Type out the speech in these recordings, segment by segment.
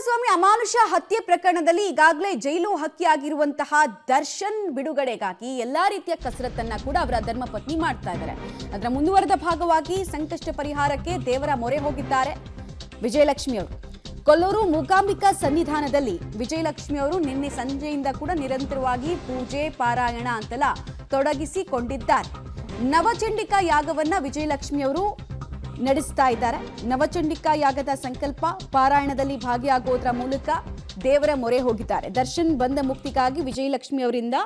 ಕುಮಾರಸ್ವಾಮಿ ಅಮಾನುಷ ಹತ್ಯೆ ಪ್ರಕರಣದಲ್ಲಿ ಈಗಾಗಲೇ ಜೈಲು ಹಕ್ಕಿಯಾಗಿರುವಂತಹ ದರ್ಶನ್ ಬಿಡುಗಡೆಗಾಗಿ ಎಲ್ಲಾ ರೀತಿಯ ಕಸರತ್ತನ್ನ ಕೂಡ ಅವರ ಧರ್ಮಪತ್ನಿ ಮಾಡ್ತಾ ಇದ್ದಾರೆ. ಅದರ ಮುಂದುವರೆದ ಭಾಗವಾಗಿ ಸಂಕಷ್ಟ ಪರಿಹಾರಕ್ಕೆ ದೇವರ ಮೊರೆ ಹೋಗಿದ್ದಾರೆ ವಿಜಯಲಕ್ಷ್ಮಿ ಅವರು. ಕೊಲ್ಲೂರು ಮೂಕಾಂಬಿಕಾ ಸನ್ನಿಧಾನದಲ್ಲಿ ವಿಜಯಲಕ್ಷ್ಮಿ ಅವರು ನಿನ್ನೆ ಸಂಜೆಯಿಂದ ಕೂಡ ನಿರಂತರವಾಗಿ ಪೂಜೆ ಪಾರಾಯಣ ಅಂತೆಲ್ಲ ತೊಡಗಿಸಿಕೊಂಡಿದ್ದಾರೆ. ನವಚಂಡಿಕಾ ಯಾಗವನ್ನ ವಿಜಯಲಕ್ಷ್ಮಿ ಅವರು ನಡೆಸ್ತಾ ಇದ್ದಾರೆ. ನವಚಂಡಿಕಾ ಯಾಗದ ಸಂಕಲ್ಪ ಪಾರಾಯಣದಲ್ಲಿ ಭಾಗಿಯಾಗೋದ್ರ ಮೂಲಕ ದೇವರ ಮೊರೆ ಹೋಗಿದ್ದಾರೆ. ದರ್ಶನ್ ಬಂಧ ಮುಕ್ತಿಗಾಗಿ ವಿಜಯಲಕ್ಷ್ಮಿ ಅವರಿಂದ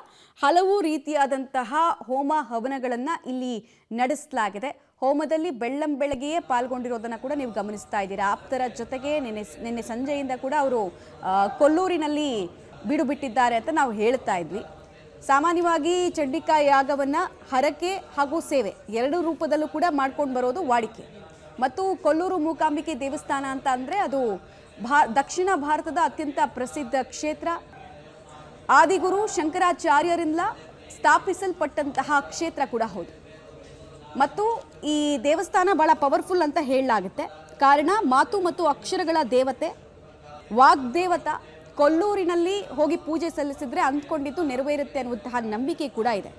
ಹಲವು ರೀತಿಯಾದಂತಹ ಹೋಮ ಹವನಗಳನ್ನ ಇಲ್ಲಿ ನಡೆಸಲಾಗಿದೆ. ಹೋಮದಲ್ಲಿ ಬೆಳ್ಳಂಬೆಳಗ್ಗೆಯೇ ಪಾಲ್ಗೊಂಡಿರೋದನ್ನ ಕೂಡ ನೀವು ಗಮನಿಸ್ತಾ ಇದ್ದೀರಾ. ಆಪ್ತರ ಜೊತೆಗೆ ನಿನ್ನೆ ಸಂಜೆಯಿಂದ ಕೂಡ ಅವರು ಕೊಲ್ಲೂರಿನಲ್ಲಿ ಬೀಡು ಬಿಟ್ಟಿದ್ದಾರೆ ಅಂತ ನಾವು ಹೇಳ್ತಾ ಇದ್ವಿ. ಸಾಮಾನ್ಯವಾಗಿ ಚಂಡಿಕಾ ಯಾಗವನ್ನ ಹರಕೆ ಹಾಗೂ ಸೇವೆ ಎರಡು ರೂಪದಲ್ಲೂ ಕೂಡ ಮಾಡ್ಕೊಂಡು ಬರೋದು ವಾಡಿಕೆ. ಮತ್ತು ಕೊಲ್ಲೂರು ಮೂಕಾಂಬಿಕೆ ದೇವಸ್ಥಾನ ಅಂತ ಅಂದರೆ ಅದು ದಕ್ಷಿಣ ಭಾರತದ ಅತ್ಯಂತ ಪ್ರಸಿದ್ಧ ಕ್ಷೇತ್ರ. ಆದಿಗುರು ಶಂಕರಾಚಾರ್ಯರಿಂದ ಸ್ಥಾಪಿಸಲ್ಪಟ್ಟಂತಹ ಕ್ಷೇತ್ರ ಕೂಡ ಹೌದು. ಮತ್ತು ಈ ದೇವಸ್ಥಾನ ಬಹಳ ಪವರ್ಫುಲ್ ಅಂತ ಹೇಳಲಾಗುತ್ತೆ. ಕಾರಣ ಮಾತು ಮತ್ತು ಅಕ್ಷರಗಳ ದೇವತೆ ವಾಗ್ದೇವತ ಕೊಲ್ಲೂರಿನಲ್ಲಿ ಹೋಗಿ ಪೂಜೆ ಸಲ್ಲಿಸಿದ್ರೆ ಅಂದ್ಕೊಂಡಿದ್ದು ನೆರವೇರುತ್ತೆ ಅನ್ನುವಂತಹ ನಂಬಿಕೆ ಕೂಡ ಇದೆ.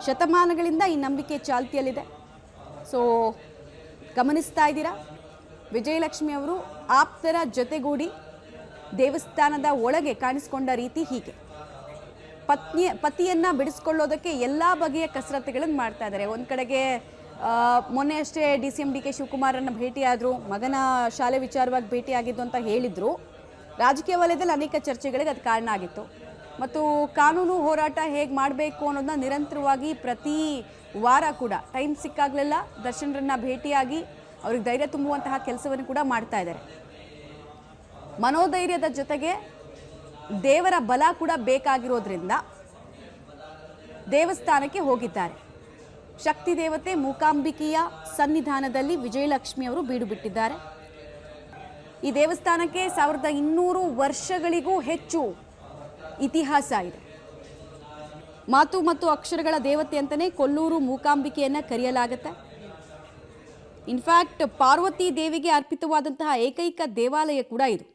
ಶತಮಾನಗಳಿಂದ ಈ ನಂಬಿಕೆ ಚಾಲ್ತಿಯಲ್ಲಿದೆ. ಸೊ ಗಮನಿಸ್ತಾ ಇದ್ದೀರಾ, ವಿಜಯಲಕ್ಷ್ಮಿ ಅವರು ಆಪ್ತರ ಜೊತೆಗೂಡಿ ದೇವಸ್ಥಾನದ ಒಳಗೆ ಕಾಣಿಸಿಕೊಂಡ ರೀತಿ ಹೀಗೆ. ಪತಿಯನ್ನ ಬಿಡಿಸ್ಕೊಳ್ಳೋದಕ್ಕೆ ಎಲ್ಲ ಬಗೆಯ ಕಸರತ್ತುಗಳನ್ನು ಮಾಡ್ತಾ ಇದ್ದಾರೆ. ಒಂದು ಕಡೆಗೆ ಮೊನ್ನೆ ಅಷ್ಟೇ DCM DK ಶಿವಕುಮಾರನ್ನ ಭೇಟಿಯಾದರು, ಮಗನ ಶಾಲೆ ವಿಚಾರವಾಗಿ ಭೇಟಿಯಾಗಿದ್ದು ಅಂತ ಹೇಳಿದರು. ರಾಜಕೀಯ ವಲಯದಲ್ಲಿ ಅನೇಕ ಚರ್ಚೆಗಳಿಗೆ ಅದು ಕಾರಣ ಆಗಿತ್ತು. ಮತ್ತು ಕಾನೂನು ಹೋರಾಟ ಹೇಗೆ ಮಾಡಬೇಕು ಅನ್ನೋದನ್ನ ನಿರಂತರವಾಗಿ ಪ್ರತಿ ವಾರ ಕೂಡ ಟೈಮ್ ಸಿಕ್ಕಾಗಲೆಲ್ಲ ದರ್ಶನರನ್ನ ಭೇಟಿಯಾಗಿ ಅವ್ರಿಗೆ ಧೈರ್ಯ ತುಂಬುವಂತಹ ಕೆಲಸವನ್ನು ಕೂಡ ಮಾಡ್ತಾ ಇದ್ದಾರೆ. ಮನೋಧೈರ್ಯದ ಜೊತೆಗೆ ದೇವರ ಬಲ ಕೂಡ ಬೇಕಾಗಿರೋದ್ರಿಂದ ದೇವಸ್ಥಾನಕ್ಕೆ ಹೋಗಿದ್ದಾರೆ. ಶಕ್ತಿ ದೇವತೆ ಮೂಕಾಂಬಿಕೆಯ ಸನ್ನಿಧಾನದಲ್ಲಿ ವಿಜಯಲಕ್ಷ್ಮಿ ಅವರು ಬೀಡು ಬಿಟ್ಟಿದ್ದಾರೆ. ಈ ದೇವಸ್ಥಾನಕ್ಕೆ 1200 ವರ್ಷಗಳಿಗೂ ಹೆಚ್ಚು ಇತಿಹಾಸ ಇದೆ. ಮಾತು ಮತ್ತು ಅಕ್ಷರಗಳ ದೇವತೆ ಅಂತಲೇ ಕೊಲ್ಲೂರು ಮೂಕಾಂಬಿಕೆಯನ್ನು ಕರೆಯಲಾಗುತ್ತೆ. ಇನ್ಫ್ಯಾಕ್ಟ್ ಪಾರ್ವತಿ ದೇವಿಗೆ ಅರ್ಪಿತವಾದಂತಹ ಏಕೈಕ ದೇವಾಲಯ ಕೂಡ ಇದು.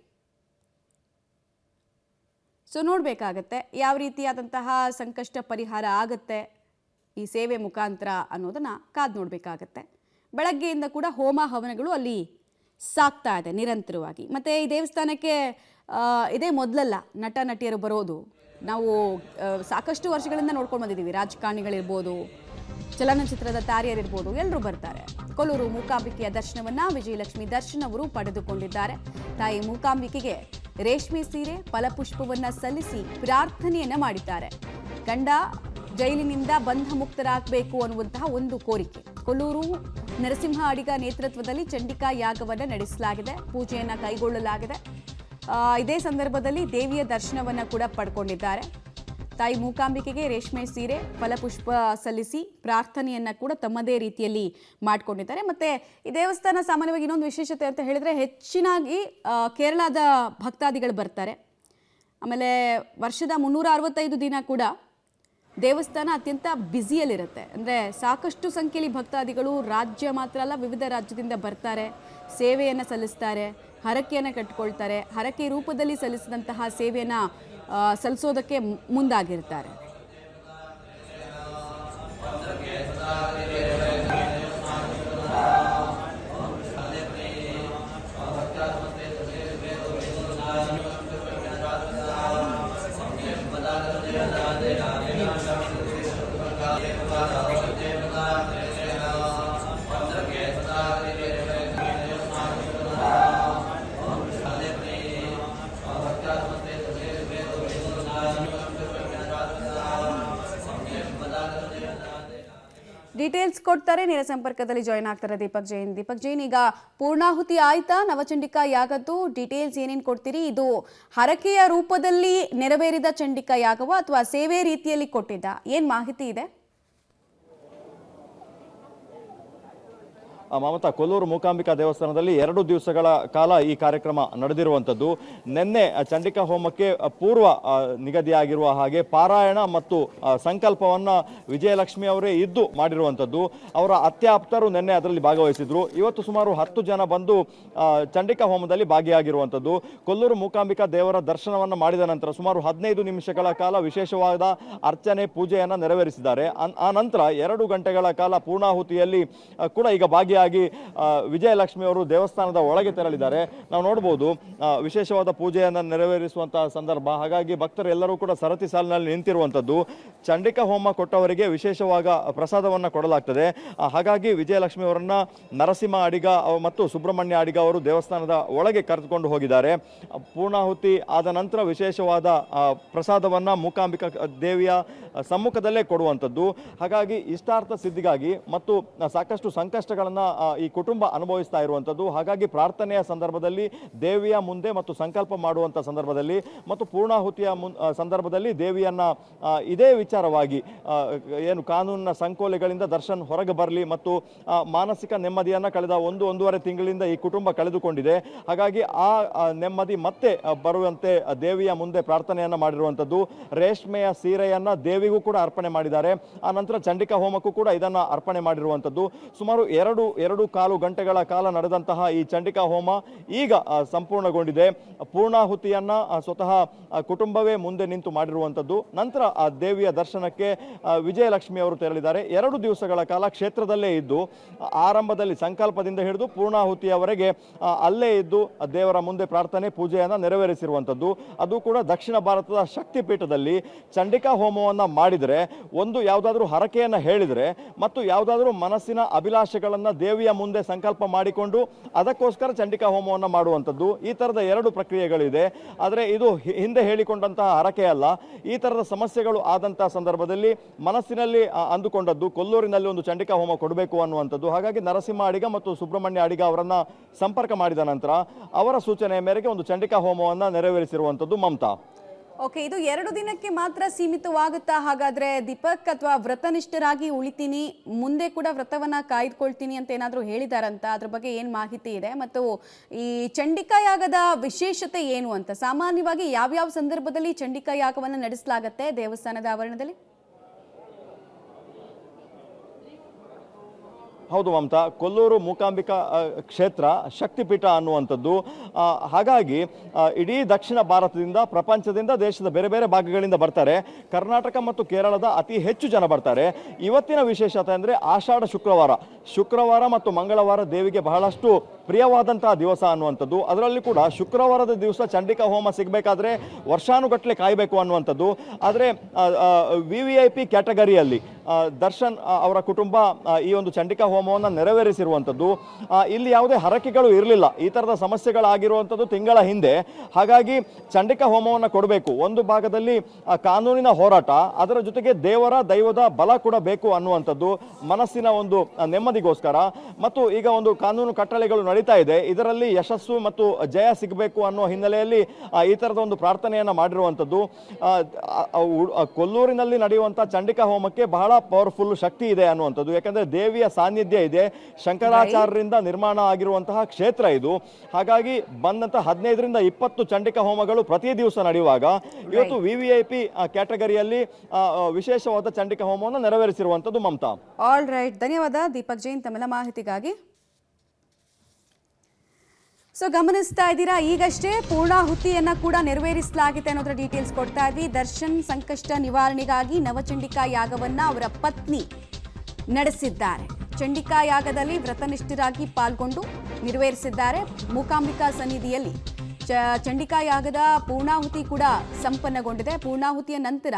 ಸೊ ನೋಡಬೇಕಾಗತ್ತೆ ಯಾವ ರೀತಿಯಾದಂತಹ ಸಂಕಷ್ಟ ಪರಿಹಾರ ಆಗುತ್ತೆ ಈ ಸೇವೆ ಮುಖಾಂತರ ಅನ್ನೋದನ್ನು ಕಾದು ನೋಡಬೇಕಾಗತ್ತೆ. ಬೆಳಗ್ಗೆಯಿಂದ ಕೂಡ ಹೋಮ ಹವನಗಳು ಅಲ್ಲಿ ಸಾಕ್ತಾ ಇದೆ ನಿರಂತರವಾಗಿ. ಮತ್ತು ಈ ದೇವಸ್ಥಾನಕ್ಕೆ ಇದೇ ಮೊದಲಲ್ಲ ನಟ ನಟಿಯರು ಬರೋದು. ನಾವು ಸಾಕಷ್ಟು ವರ್ಷಗಳಿಂದ ನೋಡ್ಕೊಂಡು ಬಂದಿದ್ದೀವಿ. ರಾಜಕಾರಣಿಗಳಿರ್ಬೋದು, ಚಲನಚಿತ್ರದ ತಾರೆಯರಿರ್ಬೋದು, ಎಲ್ಲರೂ ಬರ್ತಾರೆ. ಕೊಲ್ಲೂರು ಮೂಕಾಂಬಿಕೆಯ ದರ್ಶನವನ್ನು ವಿಜಯಲಕ್ಷ್ಮಿ ದರ್ಶನ್ ಅವರು ಪಡೆದುಕೊಂಡಿದ್ದಾರೆ. ತಾಯಿ ಮೂಕಾಂಬಿಕೆಗೆ ರೇಷ್ಮೆ ಸೀರೆ ಫಲಪುಷ್ಪವನ್ನು ಸಲ್ಲಿಸಿ ಪ್ರಾರ್ಥನೆಯನ್ನು ಮಾಡಿದ್ದಾರೆ. ಗಂಡ ಜೈಲಿನಿಂದ ಬಂಧ ಮುಕ್ತರಾಗಬೇಕು ಅನ್ನುವಂತಹ ಒಂದು ಕೋರಿಕೆ. ಕೊಲ್ಲೂರು ನರಸಿಂಹ ಅಡಿಗ ನೇತೃತ್ವದಲ್ಲಿ ಚಂಡಿಕಾ ಯಾಗವನ್ನು ನಡೆಸಲಾಗಿದೆ, ಪೂಜೆಯನ್ನು ಕೈಗೊಳ್ಳಲಾಗಿದೆ. ಇದೇ ಸಂದರ್ಭದಲ್ಲಿ ದೇವಿಯ ದರ್ಶನವನ್ನು ಕೂಡ ಪಡ್ಕೊಂಡಿದ್ದಾರೆ. ತಾಯಿ ಮೂಕಾಂಬಿಕೆಗೆ ರೇಷ್ಮೆ ಸೀರೆ ಫಲಪುಷ್ಪ ಸಲ್ಲಿಸಿ ಪ್ರಾರ್ಥನೆಯನ್ನು ಕೂಡ ತಮ್ಮದೇ ರೀತಿಯಲ್ಲಿ ಮಾಡಿಕೊಂಡಿದ್ದಾರೆ. ಮತ್ತು ಈ ದೇವಸ್ಥಾನ ಸಾಮಾನ್ಯವಾಗಿ ಇನ್ನೊಂದು ವಿಶೇಷತೆ ಅಂತ ಹೇಳಿದರೆ ಹೆಚ್ಚಿನಾಗಿ ಕೇರಳದ ಭಕ್ತಾದಿಗಳು ಬರ್ತಾರೆ. ಆಮೇಲೆ ವರ್ಷದ 365 ದಿನ ಕೂಡ ದೇವಸ್ಥಾನ ಅತ್ಯಂತ ಬ್ಯುಸಿಯಲ್ಲಿರುತ್ತೆ. ಅಂದರೆ ಸಾಕಷ್ಟು ಸಂಖ್ಯೆಯಲ್ಲಿ ಭಕ್ತಾದಿಗಳು ರಾಜ್ಯ ಮಾತ್ರ ಅಲ್ಲ ವಿವಿಧ ರಾಜ್ಯದಿಂದ ಬರ್ತಾರೆ, ಸೇವೆಯನ್ನು ಸಲ್ಲಿಸ್ತಾರೆ, ಹರಕೆಯನ್ನು ಕಟ್ಟಿಕೊಳ್ತಾರೆ. ಹರಕೆ ರೂಪದಲ್ಲಿ ಸಲ್ಲಿಸಿದಂತಹ ಸೇವೆಯನ್ನು ಸಲ್ಲಿಸೋದಕ್ಕೆ ಮುಂದಾಗಿರ್ತಾರೆ. ಡೀಟೇಲ್ಸ್ ಕೊಡ್ತಾರೆ, ನೇರ ಸಂಪರ್ಕದಲ್ಲಿ ಜಾಯಿನ್ ಆಗ್ತಾರೆ ದೀಪಕ್ ಜೈನ್. ದೀಪಕ್ ಜೈನ್, ಈಗ ಪೂರ್ಣಾಹುತಿ ಆಯ್ತಾ ನವಚಂಡಿಕಾ ಯಾಗದ್ದು? ಡೀಟೇಲ್ಸ್ ಏನೇನು ಕೊಡ್ತೀರಿ? ಇದು ಹರಕೆಯ ರೂಪದಲ್ಲಿ ನೆರವೇರಿದ ಚಂಡಿಕಾ ಯಾಗವ ಅಥವಾ ಸೇವೆ ರೀತಿಯಲ್ಲಿ ಕೊಟ್ಟಿದ್ದ? ಏನು ಮಾಹಿತಿ ಇದೆ? ಮಮತಾ, ಕೊಲ್ಲೂರು ಮೂಕಾಂಬಿಕಾ ದೇವಸ್ಥಾನದಲ್ಲಿ 2 ದಿವಸಗಳ ಕಾಲ ಈ ಕಾರ್ಯಕ್ರಮ ನಡೆದಿರುವಂಥದ್ದು. ನಿನ್ನೆ ಚಂಡಿಕಾ ಹೋಮಕ್ಕೆ ಪೂರ್ವ ನಿಗದಿಯಾಗಿರುವ ಹಾಗೆ ಪಾರಾಯಣ ಮತ್ತು ಸಂಕಲ್ಪವನ್ನ ವಿಜಯಲಕ್ಷ್ಮಿ ಅವರೇ ಇದ್ದು ಮಾಡಿರುವಂಥದ್ದು. ಅವರ ಅತ್ಯಾಪ್ತರು ನಿನ್ನೆ ಅದರಲ್ಲಿ ಭಾಗವಹಿಸಿದ್ರು. ಇವತ್ತು ಸುಮಾರು 10 ಜನ ಬಂದು ಚಂಡಿಕಾ ಹೋಮದಲ್ಲಿ ಭಾಗಿಯಾಗಿರುವಂಥದ್ದು. ಕೊಲ್ಲೂರು ಮೂಕಾಂಬಿಕಾ ದೇವರ ದರ್ಶನವನ್ನು ಮಾಡಿದ ನಂತರ ಸುಮಾರು 15 ನಿಮಿಷಗಳ ಕಾಲ ವಿಶೇಷವಾದ ಅರ್ಚನೆ ಪೂಜೆಯನ್ನು ನೆರವೇರಿಸಿದ್ದಾರೆ. ಆ ನಂತರ 2 ಗಂಟೆಗಳ ಕಾಲ ಪೂರ್ಣಾಹುತಿಯಲ್ಲಿ ಕೂಡ ಈಗ ಭಾಗಿಯಾಗಿ ವಿಜಯಲಕ್ಷ್ಮಿ ಅವರು ದೇವಸ್ಥಾನದ ಒಳಗೆ ತೆರಳಿದ್ದಾರೆ. ನಾವು ನೋಡಬಹುದು ವಿಶೇಷವಾದ ಪೂಜೆಯನ್ನು ನೆರವೇರಿಸುವಂತಹ ಸಂದರ್ಭ. ಹಾಗಾಗಿ ಭಕ್ತರೆಲ್ಲರೂ ಕೂಡ ಸರತಿ ಸಾಲಿನಲ್ಲಿ ನಿಂತಿರುವಂಥದ್ದು. ಚಂಡಿಕಾ ಹೋಮ ಕೊಟ್ಟವರಿಗೆ ವಿಶೇಷವಾದ ಪ್ರಸಾದವನ್ನು ಕೊಡಲಾಗ್ತದೆ. ಹಾಗಾಗಿ ವಿಜಯಲಕ್ಷ್ಮಿ ಅವರನ್ನ ನರಸಿಂಹ ಅಡಿಗ ಮತ್ತು ಸುಬ್ರಹ್ಮಣ್ಯ ಅಡಿಗ ಅವರು ದೇವಸ್ಥಾನದ ಒಳಗೆ ಕರೆದುಕೊಂಡು ಹೋಗಿದ್ದಾರೆ. ಪೂರ್ಣಾಹುತಿ ಆದ ನಂತರ ವಿಶೇಷವಾದ ಪ್ರಸಾದವನ್ನು ಮೂಕಾಂಬಿಕಾ ದೇವಿಯ ಸಮ್ಮುಖದಲ್ಲೇ ಕೊಡುವಂಥದ್ದು. ಹಾಗಾಗಿ ಇಷ್ಟಾರ್ಥ ಸಿದ್ಧಿಗಾಗಿ ಮತ್ತು ಸಾಕಷ್ಟು ಸಂಕಷ್ಟಗಳನ್ನು ಈ ಕುಟುಂಬ ಅನುಭವಿಸ್ತಾ ಇರುವಂಥದ್ದು. ಹಾಗಾಗಿ ಪ್ರಾರ್ಥನೆಯ ಸಂದರ್ಭದಲ್ಲಿ ದೇವಿಯ ಮುಂದೆ ಮತ್ತು ಸಂಕಲ್ಪ ಮಾಡುವಂಥ ಸಂದರ್ಭದಲ್ಲಿ ಮತ್ತು ಪೂರ್ಣಾಹುತಿಯ ಸಂದರ್ಭದಲ್ಲಿ ದೇವಿಯನ್ನ ಇದೇ ವಿಚಾರವಾಗಿ ಏನು ಕಾನೂನಿನ ಸಂಕೋಲೆಗಳಿಂದ ದರ್ಶನ್ ಹೊರಗೆ ಬರಲಿ ಮತ್ತು ಮಾನಸಿಕ ನೆಮ್ಮದಿಯನ್ನು ಕಳೆದ 1-1.5 ತಿಂಗಳಿಂದ ಈ ಕುಟುಂಬ ಕಳೆದುಕೊಂಡಿದೆ. ಹಾಗಾಗಿ ಆ ನೆಮ್ಮದಿ ಮತ್ತೆ ಬರುವಂತೆ ದೇವಿಯ ಮುಂದೆ ಪ್ರಾರ್ಥನೆಯನ್ನ ಮಾಡಿರುವಂಥದ್ದು. ರೇಷ್ಮೆಯ ಸೀರೆಯನ್ನ ದೇವಿಗೂ ಕೂಡ ಅರ್ಪಣೆ ಮಾಡಿದ್ದಾರೆ. ಆ ನಂತರ ಚಂಡಿಕಾ ಹೋಮಕ್ಕೂ ಕೂಡ ಇದನ್ನ ಅರ್ಪಣೆ ಮಾಡಿರುವಂಥದ್ದು. ಸುಮಾರು 2.25 ಗಂಟೆಗಳ ಕಾಲ ನಡೆದಂತಹ ಈ ಚಂಡಿಕಾ ಹೋಮ ಈಗ ಸಂಪೂರ್ಣಗೊಂಡಿದೆ. ಪೂರ್ಣಾಹುತಿಯನ್ನ ಸ್ವತಃ ಕುಟುಂಬವೇ ಮುಂದೆ ನಿಂತು ಮಾಡಿರುವಂಥದ್ದು. ನಂತರ ಆ ದೇವಿಯ ದರ್ಶನಕ್ಕೆ ವಿಜಯಲಕ್ಷ್ಮಿ ಅವರು ತೆರಳಿದ್ದಾರೆ. 2 ದಿವಸಗಳ ಕಾಲ ಕ್ಷೇತ್ರದಲ್ಲೇ ಇದ್ದು ಆರಂಭದಲ್ಲಿ ಸಂಕಲ್ಪದಿಂದ ಹಿಡಿದು ಪೂರ್ಣಾಹುತಿಯವರೆಗೆ ಅಲ್ಲೇ ಇದ್ದು ದೇವರ ಮುಂದೆ ಪ್ರಾರ್ಥನೆ ಪೂಜೆಯನ್ನು ನೆರವೇರಿಸಿರುವಂಥದ್ದು. ಅದು ಕೂಡ ದಕ್ಷಿಣ ಭಾರತದ ಶಕ್ತಿಪೀಠದಲ್ಲಿ ಚಂಡಿಕಾ ಹೋಮವನ್ನು ಮಾಡಿದರೆ, ಒಂದು ಯಾವುದಾದ್ರೂ ಹರಕೆಯನ್ನು ಹೇಳಿದರೆ ಮತ್ತು ಯಾವುದಾದ್ರೂ ಮನಸ್ಸಿನ ಅಭಿಲಾಷೆಗಳನ್ನು ದೇವಿಯ ಮುಂದೆ ಸಂಕಲ್ಪ ಮಾಡಿಕೊಂಡು ಅದಕ್ಕೋಸ್ಕರ ಚಂಡಿಕಾ ಹೋಮವನ್ನು ಮಾಡುವಂಥದ್ದು. ಈ ಥರದ 2 ಪ್ರಕ್ರಿಯೆಗಳಿದೆ. ಆದರೆ ಇದು ಹಿಂದೆ ಹೇಳಿಕೊಂಡಂತಹ ಹರಕೆ ಅಲ್ಲ. ಈ ಥರದ ಸಮಸ್ಯೆಗಳು ಆದಂತಹ ಸಂದರ್ಭದಲ್ಲಿ ಮನಸ್ಸಿನಲ್ಲಿ ಅಂದುಕೊಂಡದ್ದು ಕೊಲ್ಲೂರಿನಲ್ಲಿ ಒಂದು ಚಂಡಿಕಾ ಹೋಮ ಕೊಡಬೇಕು ಅನ್ನುವಂಥದ್ದು. ಹಾಗಾಗಿ ನರಸಿಂಹ ಅಡಿಗ ಮತ್ತು ಸುಬ್ರಹ್ಮಣ್ಯ ಅಡಿಗ ಅವರನ್ನ ಸಂಪರ್ಕ ಮಾಡಿದ ನಂತರ ಅವರ ಸೂಚನೆಯ ಮೇರೆಗೆ ಒಂದು ಚಂಡಿಕಾ ಹೋಮವನ್ನು ನೆರವೇರಿಸಿರುವಂಥದ್ದು. ಮಮತಾ, ಓಕೆ, ಇದು 2 ದಿನಕ್ಕೆ ಮಾತ್ರ ಸೀಮಿತವಾಗುತ್ತಾ ಹಾಗಾದ್ರೆ ದೀಪಕ್? ಅಥವಾ ವ್ರತನಿಷ್ಠರಾಗಿ ಉಳಿತೀನಿ, ಮುಂದೆ ಕೂಡ ವ್ರತವನ್ನ ಕಾಯ್ದುಕೊಳ್ತೀನಿ ಅಂತ ಏನಾದರೂ ಹೇಳಿದಾರಂತ? ಅದ್ರ ಬಗ್ಗೆ ಏನು ಮಾಹಿತಿ ಇದೆ? ಮತ್ತು ಈ ಚಂಡಿಕಾ ಯಾಗದ ವಿಶೇಷತೆ ಏನು ಅಂತ, ಸಾಮಾನ್ಯವಾಗಿ ಯಾವ್ಯಾವ ಸಂದರ್ಭದಲ್ಲಿ ಚಂಡಿಕಾ ಯಾಗವನ್ನು ನಡೆಸಲಾಗತ್ತೆ ದೇವಸ್ಥಾನದ ಆವರಣದಲ್ಲಿ? ಹೌದು ಮಮತಾ, ಕೊಲ್ಲೂರು ಮೂಕಾಂಬಿಕಾ ಕ್ಷೇತ್ರ ಶಕ್ತಿಪೀಠ ಅನ್ನುವಂಥದ್ದು. ಹಾಗಾಗಿ ಇಡೀ ದಕ್ಷಿಣ ಭಾರತದಿಂದ, ಪ್ರಪಂಚದಿಂದ, ದೇಶದ ಬೇರೆ ಬೇರೆ ಭಾಗಗಳಿಂದ ಬರ್ತಾರೆ. ಕರ್ನಾಟಕ ಮತ್ತು ಕೇರಳದ ಅತಿ ಹೆಚ್ಚು ಜನ ಬರ್ತಾರೆ. ಇವತ್ತಿನ ವಿಶೇಷತೆ ಅಂದರೆ ಆಷಾಢ ಶುಕ್ರವಾರ ಮತ್ತು ಮಂಗಳವಾರ ದೇವಿಗೆ ಬಹಳಷ್ಟು ಪ್ರಿಯವಾದಂತಹ ದಿವಸ ಅನ್ನುವಂಥದ್ದು. ಅದರಲ್ಲಿ ಕೂಡ ಶುಕ್ರವಾರದ ದಿವಸ ಚಂಡಿಕಾ ಹೋಮ ಸಿಗಬೇಕಾದ್ರೆ ವರ್ಷಾನುಗಟ್ಟಲೆ ಕಾಯಬೇಕು ಅನ್ನುವಂಥದ್ದು. ಆದರೆ VVIP ಕ್ಯಾಟಗರಿಯಲ್ಲಿ ದರ್ಶನ್ ಅವರ ಕುಟುಂಬ ಈ ಒಂದು ಚಂಡಿಕಾ ಹೋಮವನ್ನು ನೆರವೇರಿಸಿರುವಂಥದ್ದು. ಇಲ್ಲಿ ಯಾವುದೇ ಹರಕೆಗಳು ಇರಲಿಲ್ಲ. ಈ ಥರದ ಸಮಸ್ಯೆಗಳಾಗಿರುವಂಥದ್ದು ತಿಂಗಳ ಹಿಂದೆ. ಹಾಗಾಗಿ ಚಂಡಿಕಾ ಹೋಮವನ್ನು ಕೊಡಬೇಕು. ಒಂದು ಭಾಗದಲ್ಲಿ ಕಾನೂನಿನ ಹೋರಾಟ, ಅದರ ಜೊತೆಗೆ ದೈವದ ಬಲ ಕೂಡ ಬೇಕು ಅನ್ನುವಂಥದ್ದು ಮನಸ್ಸಿನ ಒಂದು ನೆಮ್ಮದಿಗೋಸ್ಕರ. ಮತ್ತು ಈಗ ಒಂದು ಕಾನೂನು ಕಟ್ಟಳೆಗಳು ನಡೀತಾ ಇದೆ, ಇದರಲ್ಲಿ ಯಶಸ್ಸು ಮತ್ತು ಜಯ ಸಿಗಬೇಕು ಅನ್ನೋ ಹಿನ್ನೆಲೆಯಲ್ಲಿ ಈ ಥರದ ಒಂದು ಪ್ರಾರ್ಥನೆಯನ್ನು ಮಾಡಿರುವಂಥದ್ದು. ಕೊಲ್ಲೂರಿನಲ್ಲಿ ನಡೆಯುವಂಥ ಚಂಡಿಕಾ ಹೋಮಕ್ಕೆ ಬಹಳ ಪವರ್ಫುಲ್ ಶಕ್ತಿ ಇದೆ ಅನ್ನುವಂಥದ್ದು. ಯಾಕಂದರೆ ದೇವಿಯ ಸಾನ್ನಿಧ್ಯ ಇದೆ. ಶಂಕರಾಚಾರ್ಯರಿಂದ ನಿರ್ಮಾಣ ಆಗಿರುವಂತಹ ಕ್ಷೇತ್ರ ಇದು. ಹಾಗಾಗಿ ಬಂದಂತಹ 15ರಿಂದ 20 ಚಂಡಿಕಾ ಹೋಮಗಳು ಪ್ರತಿ ದಿವಸ ನಡೆಯುವಾಗ ಇವತ್ತು VVIP ಕ್ಯಾಟಗರಿಯಲ್ಲಿ ವಿಶೇಷವಾದ ಚಂಡಿಕಾ ಹೋಮವನ್ನು ನೆರವೇರಿಸಿರುವಂಥದ್ದು. ಮಮತಾ, ಆಲ್ ರೈಟ್, ಧನ್ಯವಾದ ದೀಪಕ್ ಜೈನ್ ತಮ್ಮೆಲ್ಲ ಮಾಹಿತಿಗಾಗಿ. ಸೊ ಗಮನಿಸ್ತಾ ಇದ್ದೀರಾ, ಈಗಷ್ಟೇ ಪೂರ್ಣಾಹುತಿಯನ್ನ ಕೂಡ ನೆರವೇರಿಸಲಾಗಿದೆ ಅನ್ನೋದ್ರ ಡೀಟೇಲ್ಸ್ ಕೊಡ್ತಾ ಇದ್ವಿ. ದರ್ಶನ್ ಸಂಕಷ್ಟ ನಿವಾರಣೆಗಾಗಿ ನವಚಂಡಿಕಾ ಯಾಗವನ್ನ ಅವರ ಪತ್ನಿ ನಡೆಸಿದ್ದಾರೆ. ಚಂಡಿಕಾ ಯಾಗದಲ್ಲಿ ವ್ರತನಿಷ್ಠರಾಗಿ ಪಾಲ್ಗೊಂಡು ನೆರವೇರಿಸಿದ್ದಾರೆ. ಮೂಕಾಂಬಿಕಾ ಸನ್ನಿಧಿಯಲ್ಲಿ ಚಂಡಿಕಾ ಯಾಗದ ಪೂರ್ಣಾಹುತಿ ಕೂಡ ಸಂಪನ್ನಗೊಂಡಿದೆ. ಪೂರ್ಣಾಹುತಿಯ ನಂತರ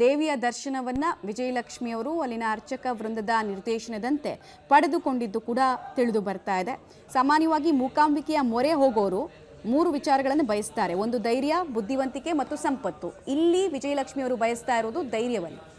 ದೇವಿಯ ದರ್ಶನವನ್ನ ವಿಜಯಲಕ್ಷ್ಮಿಯವರು ಅಲ್ಲಿನ ಅರ್ಚಕ ವೃಂದದ ನಿರ್ದೇಶನದಂತೆ ಪಡೆದುಕೊಂಡಿದ್ದು ಕೂಡ ತಿಳಿದು ಬರ್ತಾ ಇದೆ. ಸಾಮಾನ್ಯವಾಗಿ ಮೂಕಾಂಬಿಕೆಯ ಮೊರೆ ಹೋಗೋರು 3 ವಿಚಾರಗಳನ್ನು ಬಯಸ್ತಾರೆ. ಒಂದು ಧೈರ್ಯ, ಬುದ್ಧಿವಂತಿಕೆ ಮತ್ತು ಸಂಪತ್ತು. ಇಲ್ಲಿ ವಿಜಯಲಕ್ಷ್ಮಿಯವರು ಬಯಸ್ತಾ ಇರೋದು ಧೈರ್ಯವನ್ನು.